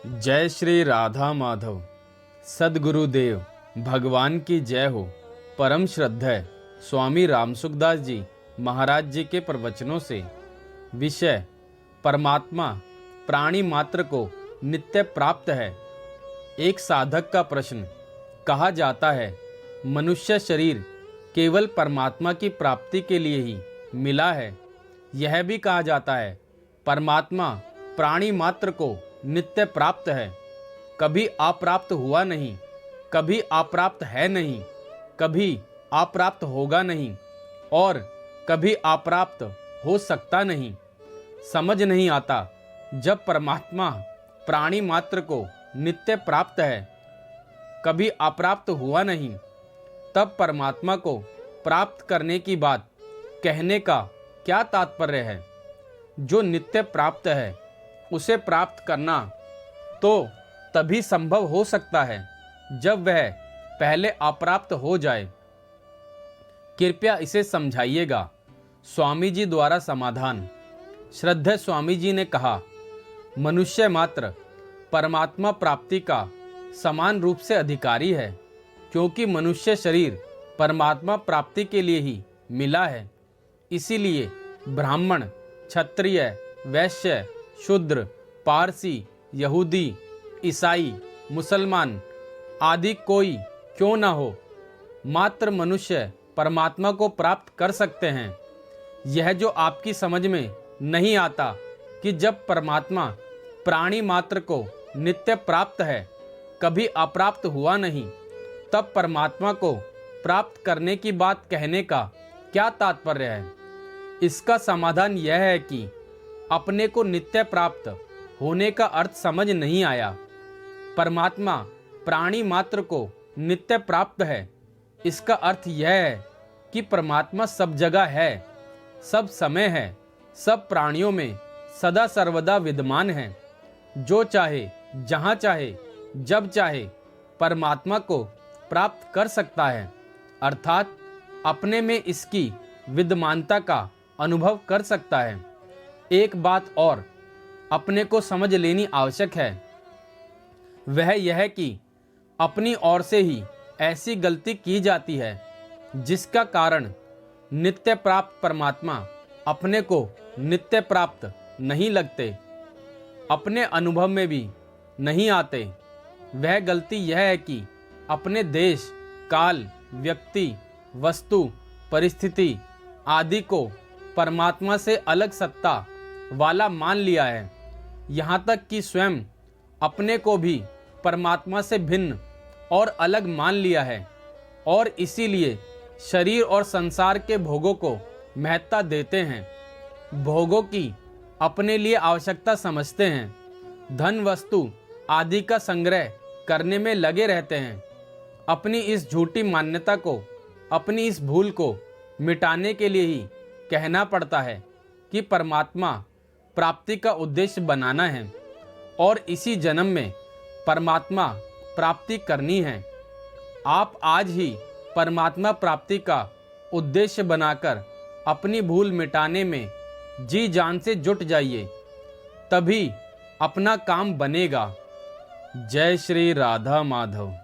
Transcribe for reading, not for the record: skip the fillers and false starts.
जय श्री राधा माधव। सद्गुरुदेव भगवान की जय हो। परम श्रद्धेय स्वामी रामसुखदास जी महाराज जी के प्रवचनों से विषय परमात्मा प्राणी मात्र को नित्य प्राप्त है। एक साधक का प्रश्न। कहा जाता है मनुष्य शरीर केवल परमात्मा की प्राप्ति के लिए ही मिला है। यह भी कहा जाता है परमात्मा प्राणी मात्र को नित्य प्राप्त है, कभी अप्राप्त हुआ नहीं, कभी अप्राप्त है नहीं, कभी अप्राप्त होगा नहीं और कभी अप्राप्त हो सकता नहीं। समझ नहीं आता जब परमात्मा प्राणी मात्र को नित्य प्राप्त है, कभी अप्राप्त हुआ नहीं, तब परमात्मा को प्राप्त करने की बात कहने का क्या तात्पर्य है। जो नित्य प्राप्त है उसे प्राप्त करना तो तभी संभव हो सकता है जब वह पहले अप्राप्त हो जाए। कृपया इसे समझाइएगा। स्वामी जी द्वारा समाधान। श्रद्धेय स्वामी जी ने कहा, मनुष्य मात्र परमात्मा प्राप्ति का समान रूप से अधिकारी है, क्योंकि मनुष्य शरीर परमात्मा प्राप्ति के लिए ही मिला है। इसीलिए ब्राह्मण, क्षत्रिय, वैश्य, शूद्र, पारसी, यहूदी, ईसाई, मुसलमान आदि कोई क्यों न हो, मात्र मनुष्य परमात्मा को प्राप्त कर सकते हैं। यह जो आपकी समझ में नहीं आता कि जब परमात्मा प्राणी मात्र को नित्य प्राप्त है, कभी अप्राप्त हुआ नहीं, तब परमात्मा को प्राप्त करने की बात कहने का क्या तात्पर्य है। इसका समाधान यह है कि अपने को नित्य प्राप्त होने का अर्थ समझ नहीं आया। परमात्मा प्राणी मात्र को नित्य प्राप्त है, इसका अर्थ यह है कि परमात्मा सब जगह है, सब समय है, सब प्राणियों में सदा सर्वदा विद्यमान है। जो चाहे, जहाँ चाहे, जब चाहे परमात्मा को प्राप्त कर सकता है, अर्थात अपने में इसकी विद्यमानता का अनुभव कर सकता है। एक बात और अपने को समझ लेनी आवश्यक है, वह यह कि अपनी ओर से ही ऐसी गलती की जाती है जिसका कारण नित्य प्राप्त परमात्मा अपने को नित्य प्राप्त नहीं लगते, अपने अनुभव में भी नहीं आते। वह गलती यह है कि अपने देश, काल, व्यक्ति, वस्तु, परिस्थिति आदि को परमात्मा से अलग सत्ता वाला मान लिया है। यहाँ तक कि स्वयं अपने को भी परमात्मा से भिन्न और अलग मान लिया है और इसीलिए शरीर और संसार के भोगों को महत्ता देते हैं, भोगों की अपने लिए आवश्यकता समझते हैं, धन वस्तु आदि का संग्रह करने में लगे रहते हैं। अपनी इस झूठी मान्यता को, अपनी इस भूल को मिटाने के लिए ही कहना पड़ता है कि परमात्मा प्राप्ति का उद्देश्य बनाना है और इसी जन्म में परमात्मा प्राप्ति करनी है। आप आज ही परमात्मा प्राप्ति का उद्देश्य बनाकर अपनी भूल मिटाने में जी जान से जुट जाइए, तभी अपना काम बनेगा। जय श्री राधा माधव।